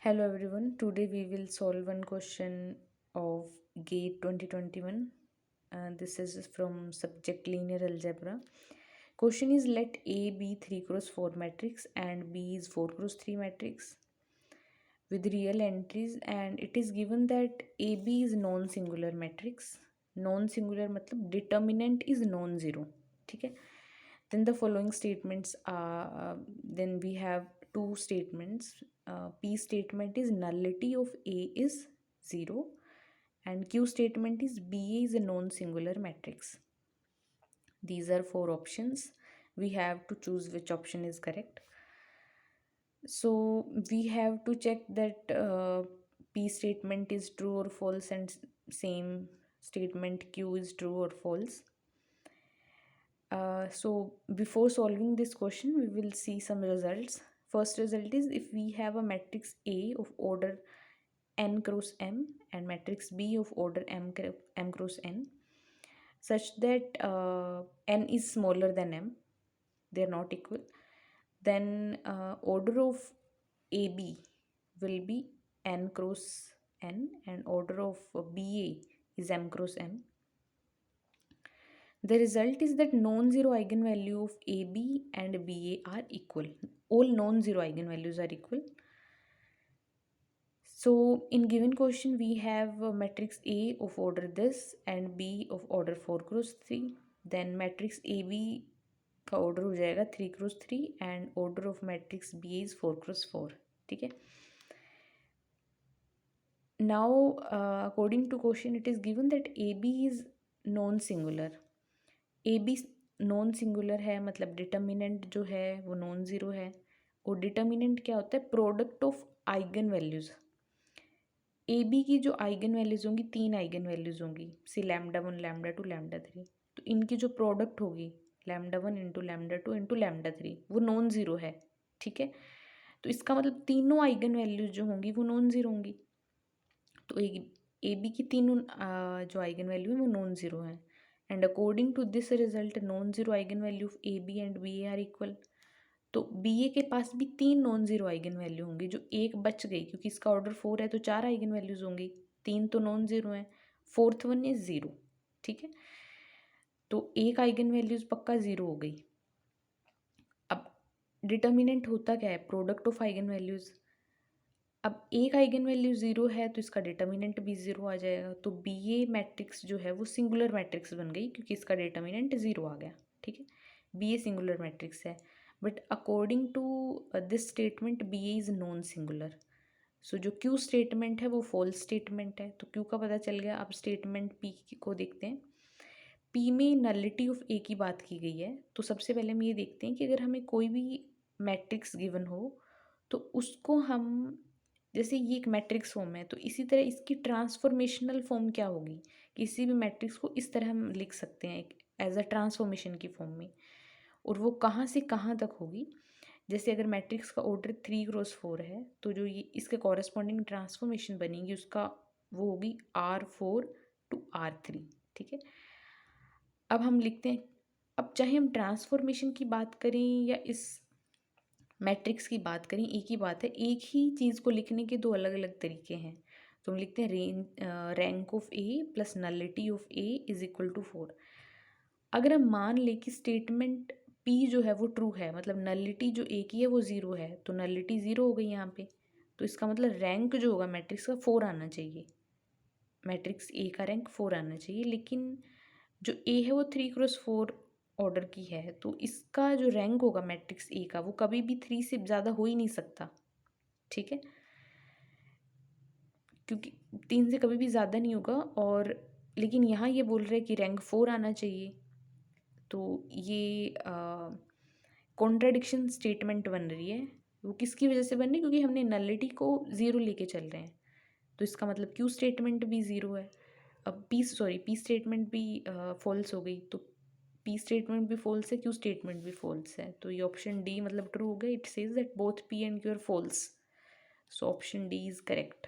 Hello everyone. Today we will solve one question of GATE 2021. This is from subject linear algebra. Question is, let A be 3 cross 4 matrix and B is 4 cross 3 matrix with real entries, and it is given that AB is non-singular matrix. Non-singular मतलब determinant is non-zero. ठीक है. Then the following statements are, then we have two statements. P statement is nullity of A is 0 and Q statement is BA is a non-singular matrix. These are four options. We have to choose which option is correct. So we have to check that P statement is true or false and same statement Q is true or false. So before solving this question, we will see some results. First result is, if we have a matrix A of order n cross m and matrix B of order m cross n, such that n is smaller than m, they are not equal, then order of AB will be n cross n and order of BA is m cross m. The result is that non-zero eigenvalue of AB and BA are equal. All non-zero eigenvalues are equal. So in given question we have matrix A of order this and B of order 4 cross 3. Then matrix AB का order हो जाएगा 3 cross 3 and order of matrix B is 4 cross 4. ठीक है. Now according to question it is given that AB is non-singular. AB non singular है मतलब determinant जो है वो नॉन ज़ीरो है. और डिटर्मिनेंट क्या होता है? Product of eigenvalues. A B की जो आइगन वैल्यूज़ होंगी, तीन आइगन वैल्यूज़ होंगी, सी लैम्डा 1 लैम्डा 2 लैम्डा 3. तो इनकी जो प्रोडक्ट होगी lambda 1 into lambda 2 into lambda 3 वो नॉन ज़ीरो है. ठीक है. तो इसका मतलब तीनों आइगन वैल्यूज़ जो होंगी वो नॉन ज़ीरो होंगी. तो ए बी की तीनों जो आइगन वैल्यू है वो नॉन ज़ीरो है. And according to this result non zero eigenvalue of A B and B A are equal. तो बी ए के पास भी तीन नॉन ज़ीरो आइगन वैल्यू होंगी, जो एक बच गई क्योंकि इसका ऑर्डर 4 है तो चार आइगन वैल्यूज होंगी, तीन तो नॉन ज़ीरो हैं, फोर्थ वन इज ज़ीरो. ठीक है. तो एक आइगन वैल्यूज पक्का ज़ीरो हो गई. अब डिटर्मिनेंट होता क्या है? Product of eigen values. अब एक आइगन वैल्यू ज़ीरो है तो इसका डिटर्मिनेंट भी ज़ीरो आ जाएगा. तो बी ए मैट्रिक्स जो है वो सिंगुलर मैट्रिक्स बन गई क्योंकि इसका डिटर्मिनेंट ज़ीरो आ गया. ठीक है. बी ए सिंगुलर मैट्रिक्स है. But according to this statement B A is non singular. So जो क्यू स्टेटमेंट है वो फॉल्स स्टेटमेंट है. तो क्यू का पता चल गया. अब स्टेटमेंट पी को देखते हैं. पी में नलिटी ऑफ ए की बात की गई है. तो सबसे पहले हम ये देखते हैं कि अगर हमें कोई भी मैट्रिक्स गिवन हो तो उसको हम, जैसे ये एक मैट्रिक्स फॉर्म है तो इसी तरह इसकी ट्रांसफॉर्मेशनल फॉर्म क्या होगी. किसी भी मैट्रिक्स को इस तरह हम लिख सकते हैं एज अ ट्रांसफॉर्मेशन की फॉर्म में. और वो कहाँ से कहाँ तक होगी. जैसे अगर मैट्रिक्स का ऑर्डर 3 क्रॉस 4 है तो जो ये इसके कॉरस्पॉन्डिंग ट्रांसफॉर्मेशन बनेगी उसका वो होगी R4 to R3. ठीक है. अब हम लिखते हैं. अब चाहे हम ट्रांसफॉर्मेशन की बात करें या इस मैट्रिक्स की बात करें, एक ही बात है. एक ही चीज़ को लिखने के दो अलग अलग तरीके हैं. तो हम लिखते हैं rank of A plus nullity of A is equal to 4. अगर हम मान लें कि स्टेटमेंट पी जो है वो ट्रू है, मतलब नलिटी जो ए की है वो ज़ीरो है, तो नलिटी ज़ीरो हो गई यहाँ पे. तो इसका मतलब रैंक जो होगा मैट्रिक्स का 4 आना चाहिए. मैट्रिक्स ए का रैंक 4 आना चाहिए. लेकिन जो ए है वो 3 क्रॉस 4 ऑर्डर की है तो इसका जो रैंक होगा मैट्रिक्स ए का वो कभी भी 3 से ज़्यादा हो ही नहीं सकता. ठीक है. क्योंकि 3 से कभी भी ज़्यादा नहीं होगा. और लेकिन यहाँ ये बोल रहे हैं कि रैंक 4 आना चाहिए. तो ये कॉन्ट्राडिक्शन स्टेटमेंट बन रही है. वो किसकी वजह से बन रही है? क्योंकि हमने नलिटी को ज़ीरो लेके चल रहे हैं. तो इसका मतलब क्यू स्टेटमेंट भी ज़ीरो है. अब पी स्टेटमेंट भी फॉल्स हो गई. तो पी स्टेटमेंट भी फॉल्स है, क्यू स्टेटमेंट भी फॉल्स है. तो ये ऑप्शन डी मतलब ट्रू हो गया. It says that both P and Q are false. So option D is correct.